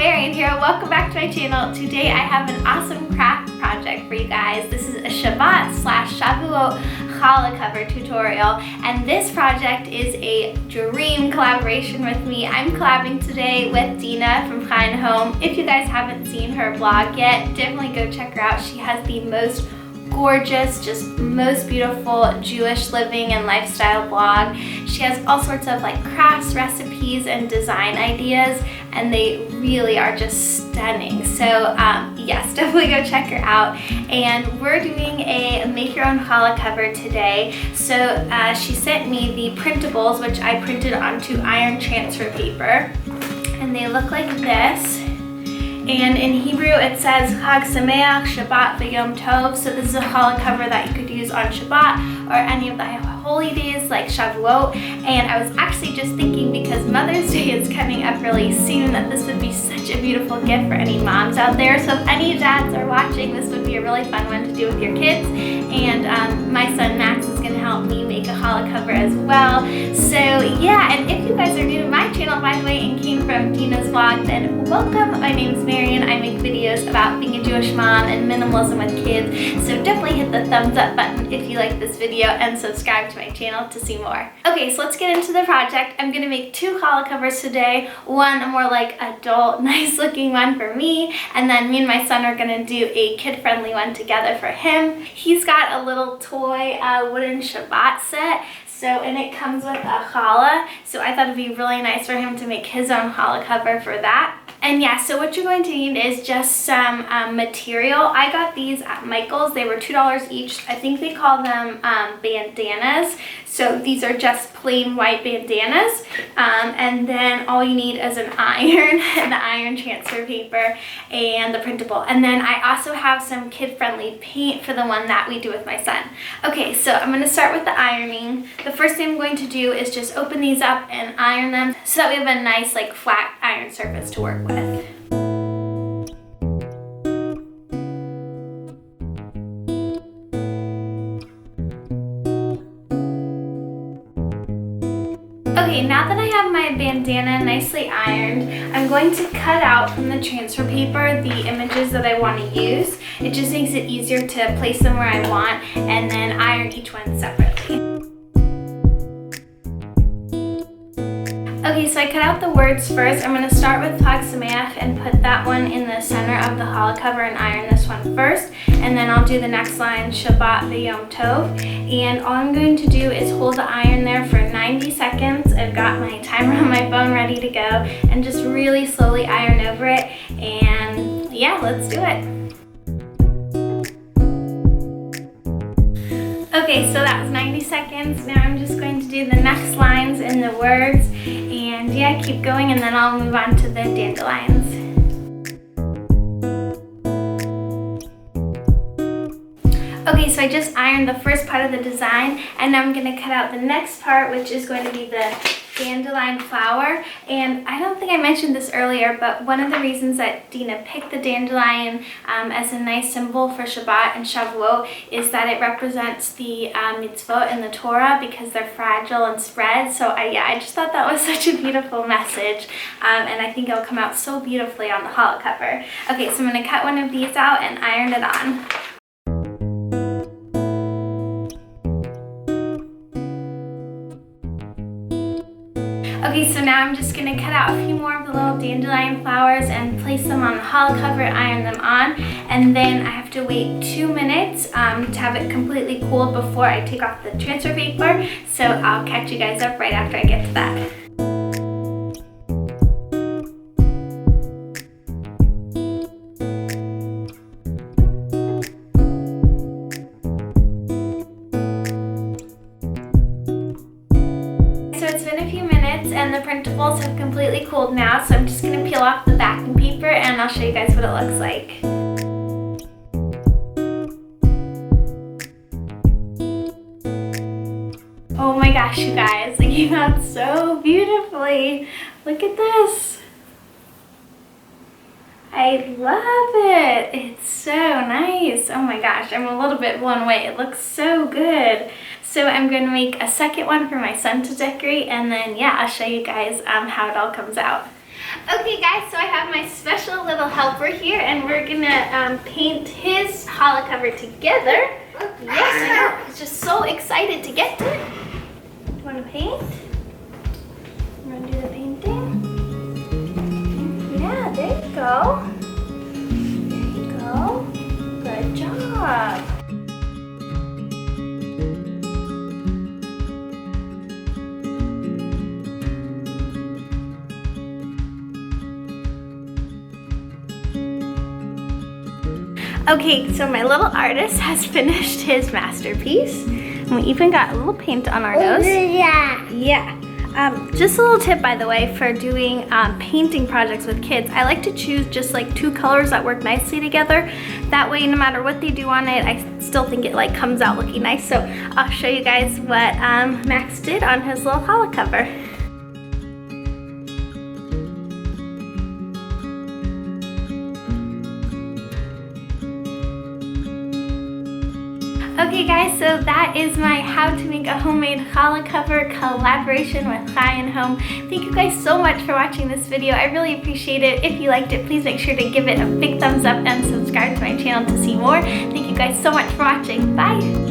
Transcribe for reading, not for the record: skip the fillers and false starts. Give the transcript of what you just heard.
Marion here. Welcome back to my channel. Today I have an awesome craft project for you guys. This is a Shabbat / Shavuot challah cover tutorial, and this project is a dream collaboration with me. I'm collabing today with Dena from Fine Home. If you guys haven't seen her blog yet, definitely go check her out. She has the most gorgeous, just most beautiful Jewish living and lifestyle blog. She has all sorts of like crafts, recipes, and design ideas, and they really are just stunning. So yes, definitely go check her out. And we're doing a make your own challah cover today. So she sent me the printables, which I printed onto iron transfer paper, and they look like this. And in Hebrew it says Chag Sameach, Shabbat v'Yom Tov. So this is a challah cover that you could use on Shabbat or any of the holy days like Shavuot. And I was actually just thinking, because Mother's Day is coming up really soon, that this would be such a beautiful gift for any moms out there. So if any dads are watching, this would be a really fun one to do with your kids. And my son Max is going to help me make a challah cover as well. So yeah, and if you guys are new to my channel, by the way, and came from Dena's vlog, then welcome. My name is Marion. I make videos about being a Jewish mom and minimalism with kids. So definitely hit the thumbs up button if you like this video, and subscribe to my channel to see more. Okay, so let's get into the project. I'm going to make two challah covers today. One, a more like adult, nice looking one for me, and then me and my son are going to do a kid-friendly one together for him. He's got a little toy wooden Shabbat set. So, and it comes with a challah, so I thought it'd be really nice for him to make his own challah cover for that. And yeah, so what you're going to need is just some material. I got these at Michael's. They were $2 each. I think they call them bandanas. So these are just plain white bandanas. And then all you need is an iron, the iron transfer paper, and the printable. And then I also have some kid-friendly paint for the one that we do with my son. Okay, so I'm going to start with the ironing. The first thing I'm going to do is just open these up and iron them so that we have a nice like flat iron surface to work with. Okay, now that I have my bandana nicely ironed, I'm going to cut out from the transfer paper the images that I want to use. It just makes it easier to place them where I want, and then iron each one separately. Okay, so I cut out the words first. I'm going to start with Chag Sameach and put that one in the center of the challah cover and iron this one first. And then I'll do the next line, Shabbat v'Yom Tov. And all I'm going to do is hold the iron there for 90 seconds. I've got my timer on my phone ready to go. And just really slowly iron over it. And yeah, let's do it. Okay, so that was 90 seconds. Now I'm just going to do the next lines in the words. And yeah, keep going, and then I'll move on to the dandelions. Okay, so I just ironed the first part of the design, and now I'm going to cut out the next part, which is going to be the dandelion flower. And I don't think I mentioned this earlier, but one of the reasons that Dena picked the dandelion as a nice symbol for Shabbat and Shavuot is that it represents the mitzvot in the Torah, because they're fragile and spread. So I just thought that was such a beautiful message, and I think it'll come out so beautifully on the challah cover. Okay, so I'm going to cut one of these out and iron it on. Okay, so now I'm just going to cut out a few more of the little dandelion flowers and place them on the challah cover, iron them on, and then I have to wait 2 minutes to have it completely cooled before I take off the transfer paper. So I'll catch you guys up right after I get to that. And the printables have completely cooled now, so I'm just going to peel off the backing paper and I'll show you guys what it looks like. Oh my gosh, you guys, it came out so beautifully. Look at this. I love it. It's so nice. Oh my gosh, I'm a little bit blown away. It looks so good. So I'm going to make a second one for my son to decorate, and then yeah, I'll show you guys how it all comes out. Okay guys, so I have my special little helper here and we're gonna paint his challah cover together. Yes, I know. He's just so excited to get to it. You wanna paint? You wanna do the painting? Yeah, there you go. There you go. Good job. Okay, so my little artist has finished his masterpiece. And we even got a little paint on our nose. Yeah. Just a little tip, by the way, for doing painting projects with kids. I like to choose just like 2 colors that work nicely together. That way, no matter what they do on it, I still think it like comes out looking nice. So I'll show you guys what Max did on his little challah cover. Okay guys, so that is my how to make a homemade challah cover collaboration with Chai and Home. Thank you guys so much for watching this video. I really appreciate it. If you liked it, please make sure to give it a big thumbs up and subscribe to my channel to see more. Thank you guys so much for watching. Bye!